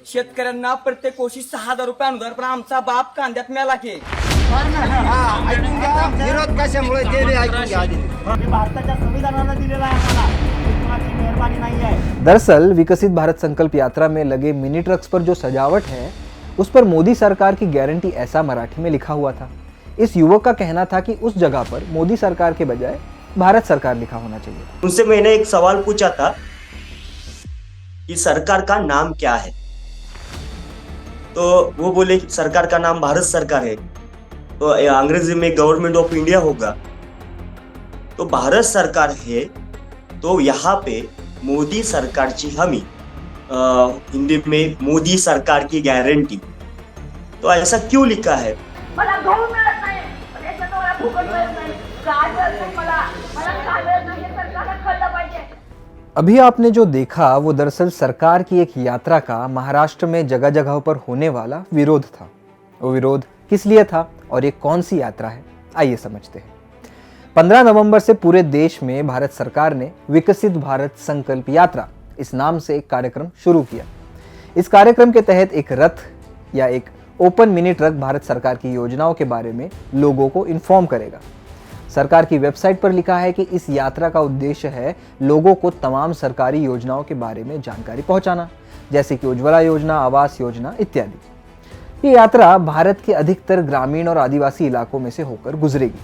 शेतकऱ्यांना प्रत्येक वर्षी 6,000 रुपये अनुदान, पण आमचा बाप कांद्यात मेला की. ऐकून घ्या, विरोध कशामुळे ते बी ऐकून घ्या आधी. हे भारताच्या संविधानानं दिलेला आहे आम्हाला. ही कुणाची मेहरबानी नाही आहे. दरअसल विकसित भारत संकल्प यात्रा में लगे मिनी ट्रक्स पर जो सजावट है उस पर मोदी सरकार की गारंटी, ऐसा मराठी में लिखा हुआ था। इस युवक का कहना था कि उस जगह पर मोदी सरकार के बजाय भारत सरकार लिखा होना चाहिए। उनसे मैंने एक सवाल पूछा था कि सरकार का नाम क्या है, तो वो बोले कि सरकार का नाम भारत सरकार है, तो अंग्रेजी में गवर्नमेंट ऑफ इंडिया होगा। तो भारत सरकार है तो यहाँ पे मोदी सरकार की हमी, हिंदी में मोदी सरकार की गारंटी, तो ऐसा क्यों लिखा है? मला गहू मिळत नाही, पण याच्यात मला फुकट मिळत नाही. काय मिळत नाही मला काय मिळत नाही, हे सरकारला कळलं पाहिजे. अभी आपने जो देखा वो दरअसल सरकार की एक यात्रा का महाराष्ट्र में जगह जगह पर होने वाला विरोध था। वो विरोध किस लिए था और ये कौन सी यात्रा है, आइए समझते हैं। 15 नवंबर से पूरे देश में भारत सरकार ने विकसित भारत संकल्प यात्रा इस नाम से एक कार्यक्रम शुरू किया। इस कार्यक्रम के तहत एक रथ या एक ओपन मिनी ट्रक भारत सरकार की योजनाओं के बारे में लोगों को इन्फॉर्म करेगा। सरकार की वेबसाइट पर लिखा है कि इस यात्रा का उद्देश्य है लोगों को तमाम सरकारी योजनाओं के बारे में जानकारी पहुंचाना, जैसे कि उज्ज्वला योजना, आवास योजना इत्यादि। ये यात्रा भारत के अधिकतर ग्रामीण और आदिवासी इलाकों में से होकर गुजरेगी।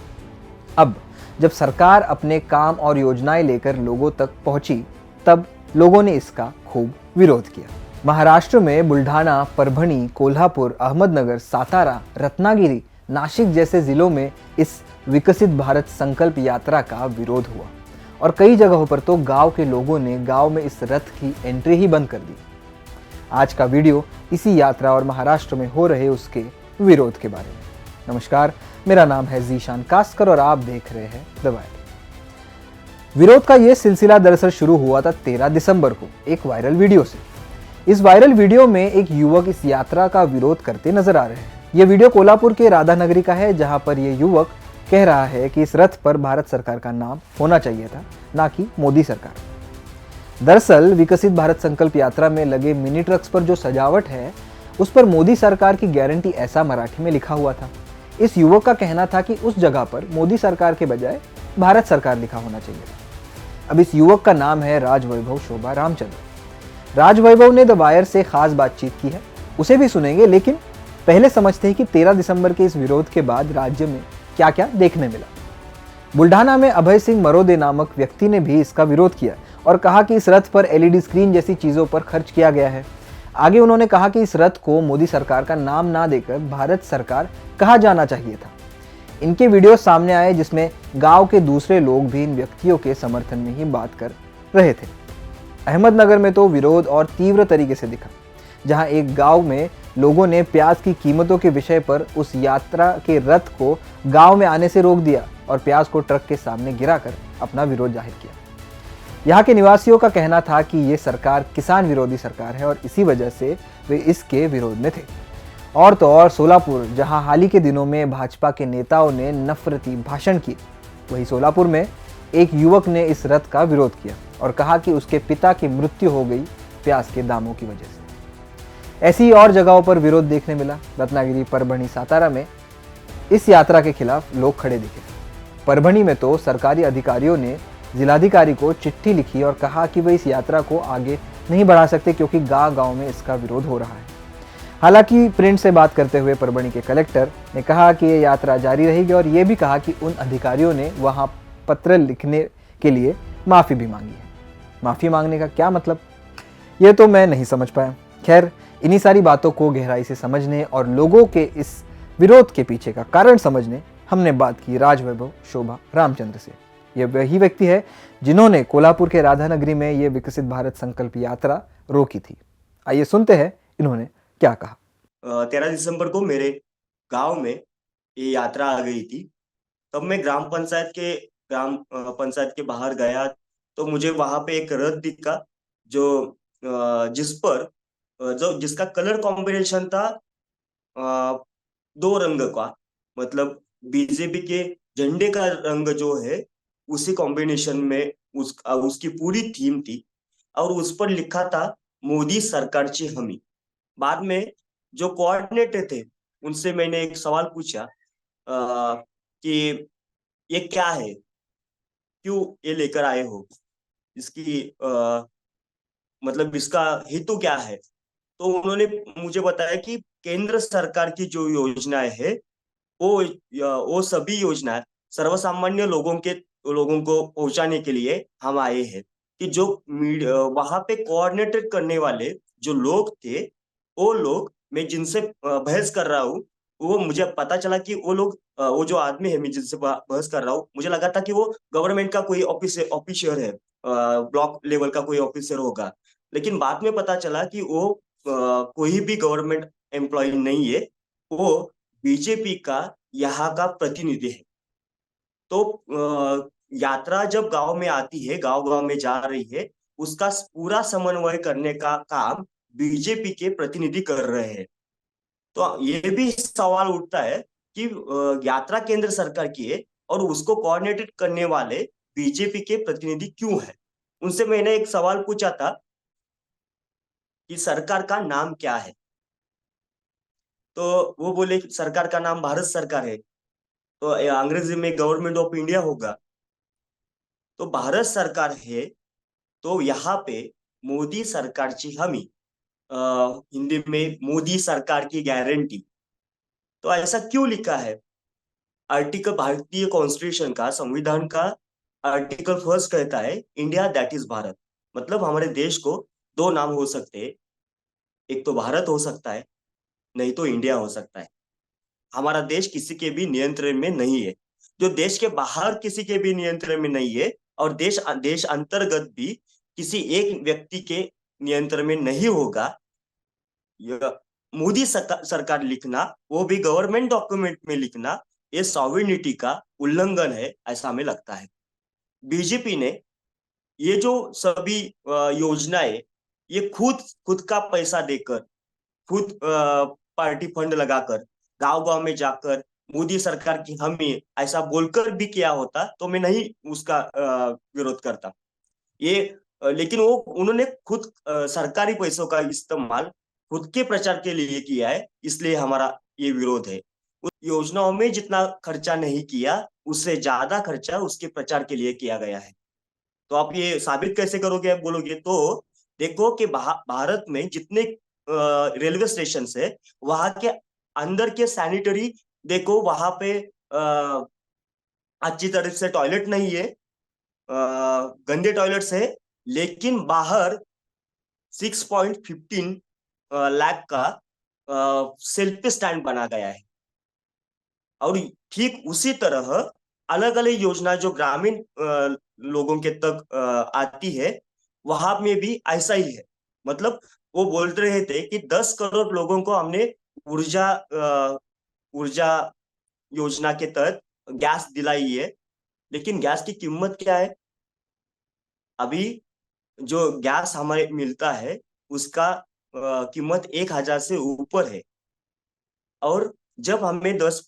अब जब सरकार अपने काम और योजनाएं लेकर लोगों तक पहुंची, तब लोगों ने इसका खूब विरोध किया। महाराष्ट्र में बुल्ढाना, परभणी, कोल्हापुर, अहमदनगर, सातारा, रत्नागिरी, नासिक जैसे जिलों में इस विकसित भारत संकल्प यात्रा का विरोध हुआ और कई जगहों पर तो गांव के लोगों ने गांव में इस रथ की एंट्री ही बंद कर दी। आज का वीडियो इसी यात्रा और महाराष्ट्र में हो रहे उसके विरोध के बारे में। नमस्कार, मेरा नाम है जीशान कास्कर और आप देख रहे हैं द वायर। विरोध का यह सिलसिला दरअसल शुरू हुआ था 13 दिसंबर को एक वायरल वीडियो से। इस वायरल वीडियो में एक युवक इस यात्रा का विरोध करते नजर आ रहे हैं। यह वीडियो कोल्हापुर के राधानगरी का है, जहां पर यह युवक कह रहा है कि इस रथ पर भारत सरकार का नाम होना चाहिए था, ना कि मोदी सरकार। दरअसल विकसित भारत संकल्प यात्रा में लगे मिनी ट्रक्स पर जो सजावट है उस पर मोदी सरकार की गारंटी, ऐसा मराठी में लिखा हुआ था। इस युवक का कहना था कि उस जगह पर मोदी सरकार के बजाय भारत सरकार लिखा होना चाहिए था। अब इस युवक का नाम है राजवैभव शोभा रामचंद्र। राजवैभव ने द वायर से खास बातचीत की है, उसे भी सुनेंगे, लेकिन पहले समझते हैं कि 13 दिसंबर के इस विरोध के बाद राज्य में क्या क्या देखने मिला। बुल्ढाना में अभय सिंह मरोदे नामक व्यक्ति ने भी इसका विरोध किया और कहा कि इस रथ पर एलईडी स्क्रीन जैसी चीजों पर खर्च किया गया है। आगे उन्होंने कहा कि इस रथ को मोदी सरकार का नाम ना देकर भारत सरकार कहा जाना चाहिए था। इनके वीडियो सामने आए जिसमें गांव के दूसरे लोग भी इन व्यक्तियों के समर्थन में ही बात कर रहे थे। अहमदनगर में तो विरोध और तीव्र तरीके से दिखा, जहां एक गांव में लोगों ने प्याज की कीमतों के विषय पर उस यात्रा के रथ को गांव में आने से रोक दिया और प्याज को ट्रक के सामने गिराकर अपना विरोध जाहिर किया। यहाँ के निवासियों का कहना था कि ये सरकार किसान विरोधी सरकार है और इसी वजह से वे इसके विरोध में थे। और तो और सोलापुर, जहां हाल ही के दिनों में भाजपा के नेताओं ने नफरती भाषण किए, वहीं सोलापुर में एक युवक ने इस रथ का विरोध किया और कहा कि उसके पिता की मृत्यु हो गई प्याज के दामों की वजह से। ऐसी ही और जगहों पर विरोध देखने मिला। रत्नागिरी, परभणी, सातारा में इस यात्रा के खिलाफ लोग खड़े दिखे। परभणी में तो सरकारी अधिकारियों ने जिलाधिकारी को चिट्ठी लिखी और कहा कि वे इस यात्रा को आगे नहीं बढ़ा सकते क्योंकि गांव-गांव में इसका विरोध हो रहा है। हालांकि प्रिंट से बात करते हुए परभणी के कलेक्टर ने कहा कि ये यात्रा जारी रहेगी और ये भी कहा कि उन अधिकारियों ने वहां पत्र लिखने के लिए माफ़ी भी मांगी है। माफ़ी मांगने का क्या मतलब, ये तो मैं नहीं समझ पाया। खैर, इन्हीं सारी बातों को गहराई से समझने और लोगों के इस विरोध के पीछे का कारण समझने हमने बात की राजवैभव शोभा रामचंद्र से। यह वही व्यक्ति है जिन्होंने कोल्हापुर के राधानगरी में यह विकसित भारत संकल्प यात्रा रोकी थी। आइए सुनते हैं इन्होंने क्या कहा। 13 दिसंबर को मेरे गांव में ये यात्रा आ गई थी। तब मैं ग्राम पंचायत के बाहर गया तो मुझे वहां पे एक रथ दिखा जो जिसका कलर कॉम्बिनेशन था 2 रंग का, मतलब बीजेपी के झंडे का रंग जो है उसी कॉम्बिनेशन में उसकी पूरी थीम थी और उस पर लिखा था मोदी सरकारची हमी। बाद में जो कोऑर्डिनेटर थे उनसे मैंने एक सवाल पूछा कि ये क्या है, क्यों ये लेकर आए हो, इसकी मतलब इसका हेतु क्या है। तो उन्होंने मुझे बताया कि केंद्र सरकार की जो योजनाएं है वो सभी योजनाएं सर्वसामान्य लोगों को पहुंचाने के लिए हम आए हैं। कि जो वहां पे कोऑर्डिनेट करने वाले जो लोग थे, वो लोग, मैं जिनसे बहस कर रहा हूँ, वो मुझे पता चला कि वो लोग वो जो आदमी है मैं जिनसे बहस कर रहा हूँ, मुझे लगा था कि वो गवर्नमेंट का कोई ऑफिसर है, ब्लॉक लेवल का कोई ऑफिसर होगा। लेकिन बाद में पता चला कि वो कोई भी गवर्नमेंट एम्प्लॉय नहीं है, वो बीजेपी का यहाँ का प्रतिनिधि है। तो यात्रा जब गांव में आती है, गांव गांव में जा रही है, उसका पूरा समन्वय करने का काम बीजेपी के प्रतिनिधि कर रहे हैं। तो ये भी सवाल उठता है कि यात्रा केंद्र सरकार की है और उसको कोऑर्डिनेटेड करने वाले बीजेपी के प्रतिनिधि क्यों है। उनसे मैंने एक सवाल पूछा था कि सरकार का नाम क्या है। तो वो बोले कि सरकार का नाम भारत सरकार है, तो अंग्रेजी में गवर्नमेंट ऑफ इंडिया होगा। तो भारत सरकार है, तो यहाँ पे मोदी सरकारची हमी, अ, हिंदी में मोदी सरकार की गारंटी। तो ऐसा क्यों लिखा है। आर्टिकल भारतीय कॉन्स्टिट्यूशन का, संविधान का आर्टिकल फर्स्ट कहता है इंडिया दैट इज भारत। मतलब हमारे देश को दो नाम हो सकते हैं, एक तो भारत हो सकता है, नहीं तो इंडिया हो सकता है। हमारा देश किसी के भी नियंत्रण में नहीं है, जो देश के बाहर किसी के भी नियंत्रण में नहीं है, और देश देश अंतर्गत भी किसी एक व्यक्ति के नियंत्रण में नहीं होगा। यह मोदी सरकार लिखना, वो भी गवर्नमेंट डॉक्यूमेंट में लिखना, ये सॉवरेनिटी का उल्लंघन है, ऐसा हमें लगता है। बीजेपी ने ये जो सभी योजनाएं, ये खुद खुद का पैसा देकर, खुद पार्टी फंड लगाकर, गांव गांव में जाकर मोदी सरकार की हमी ऐसा बोलकर भी किया होता तो मैं नहीं उसका विरोध करता। ये लेकिन वो उन्होंने खुद सरकारी पैसों का इस्तेमाल खुद के प्रचार के लिए किया है, इसलिए हमारा ये विरोध है। उस योजनाओं में जितना खर्चा नहीं किया, उससे ज्यादा खर्चा उसके प्रचार के लिए किया गया है। तो आप ये साबित कैसे करोगे, आप बोलोगे तो देखो कि भारत में जितने रेलवे स्टेशन है, वहां के अंदर के सैनिटरी देखो, वहां पे अच्छी तरह से टॉयलेट नहीं है, गंदे टॉयलेट्स है। लेकिन बाहर 6.15 लाख का सेल्फी स्टैंड बना गया है। और ठीक उसी तरह अलग अलग योजना जो ग्रामीण लोगों के तक आती है, वहां में भी ऐसा ही है। मतलब वो बोल रहे थे कि 10 करोड़ लोगों को हमने ऊर्जा योजना के तहत गैस दिलाई है। लेकिन गैस की कीमत क्या है। अभी जो गैस हमें मिलता है उसका कीमत 1,000 से ऊपर है। और जब हमें 10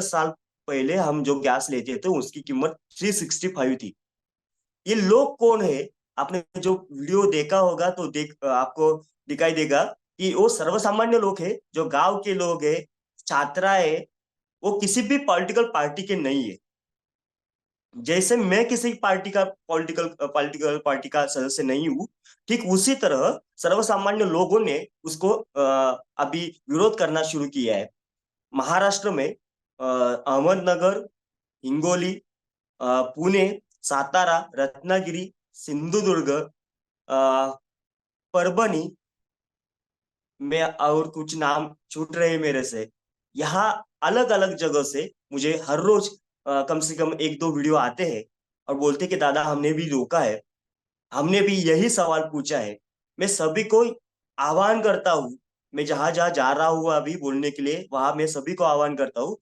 साल पहले हम जो गैस लेते थे उसकी कीमत 365 थी। ये लोग कौन है। आपने जो वीडियो देखा होगा तो आपको दिखाई देगा कि वो सर्वसामान्य लोग हैं, जो गांव के लोग हैं, छात्रा है। वो किसी भी पॉलिटिकल पार्टी के नहीं है। जैसे मैं किसी पॉलिटिकल पार्टी का सदस्य नहीं हूँ, ठीक उसी तरह सर्वसामान्य लोगों ने उसको अभी विरोध करना शुरू किया है। महाराष्ट्र में अहमदनगर, हिंगोली, पुणे, सातारा, रत्नागिरी, सिंधुदुर्ग, परभणी में, और कुछ नाम छूट रहे मेरे से। यहाँ अलग अलग जगह से मुझे हर रोज कम से कम 1-2 वीडियो आते हैं और बोलते कि दादा हमने भी रोका है, हमने भी यही सवाल पूछा है। मैं सभी को आह्वान करता हूँ, मैं जहां जहां जा रहा हूँ अभी बोलने के लिए, वहां मैं सभी को आह्वान करता हूँ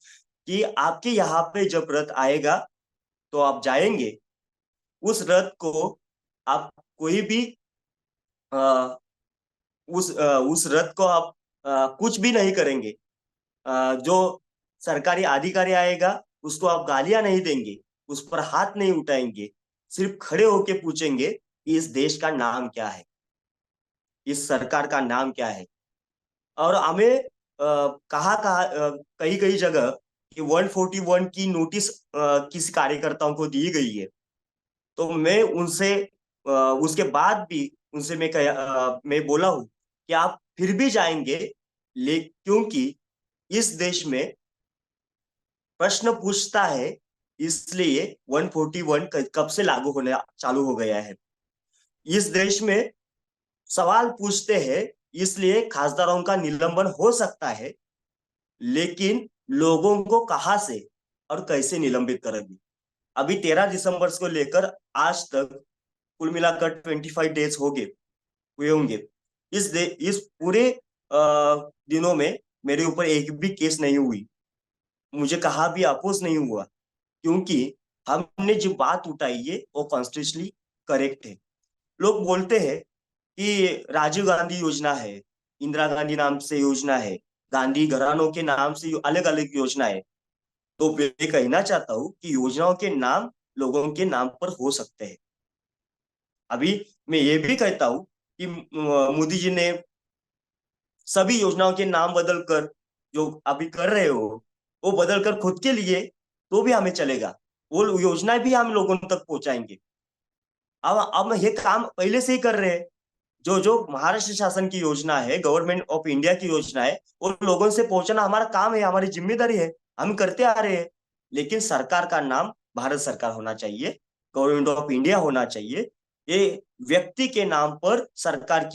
कि आपके यहाँ पे जब रथ आएगा तो आप जाएंगे, उस रथ को आप कोई भी उस रथ को आप कुछ भी नहीं करेंगे। जो सरकारी अधिकारी आएगा उसको आप गालियां नहीं देंगे, उस पर हाथ नहीं उठाएंगे, सिर्फ खड़े होके पूछेंगे कि इस देश का नाम क्या है, इस सरकार का नाम क्या है। और हमें कई कई जगह कि 141 की नोटिस किसी कार्यकर्ताओं को दी गई है। तो मैं उनसे उसके बाद भी उनसे मैं बोला हूं कि आप फिर भी जाएंगे, क्योंकि इस देश में प्रश्न पूछता है, इसलिए 141 कब से लागू होने चालू हो गया है। इस देश में सवाल पूछते हैं, इसलिए खासदारों का निलंबन हो सकता है, लेकिन लोगों को कहां से और कैसे निलंबित करेंगे। अभी 13 दिसंबर को लेकर आज तक कुल मिलाकर 25 डेज हुए होंगे। इस पूरे दिनों में मेरे ऊपर एक भी केस नहीं हुई, मुझे कहा भी अपोज नहीं हुआ, क्योंकि हमने जो बात उठाई है वो कॉन्स्टिट्यूशनली करेक्ट है। लोग बोलते हैं कि राजीव गांधी योजना है, इंदिरा गांधी नाम से योजना है, गांधी घरानों के नाम से अलग अलग योजना है। तो मैं कहना चाहता हूँ कि योजनाओं के नाम लोगों के नाम पर हो सकते हैं। अभी मैं ये भी कहता हूँ कि मोदी जी ने सभी योजनाओं के नाम बदलकर जो अभी कर रहे हो वो बदलकर खुद के लिए, तो भी हमें चलेगा, वो योजनाएं भी हम लोगों तक पहुंचाएंगे। अब हम ये काम पहले से ही कर रहे हैं। जो जो महाराष्ट्र शासन की योजना है, गवर्नमेंट ऑफ इंडिया की योजना है, वो लोगों से पहुंचाना हमारा काम है, हमारी जिम्मेदारी है, हम करते आ रहे हैं। लेकिन सरकार का नाम भारत सरकार होना चाहिए, गवर्नमेंट ऑफ इंडिया होना चाहिए। ये व्यक्ति के नाम पर सरकार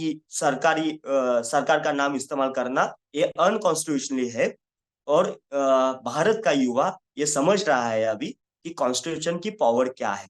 का नाम इस्तेमाल करना ये अनकॉन्स्टिट्यूशनली है। और भारत का युवा ये समझ रहा है अभी कि कॉन्स्टिट्यूशन की पावर क्या है।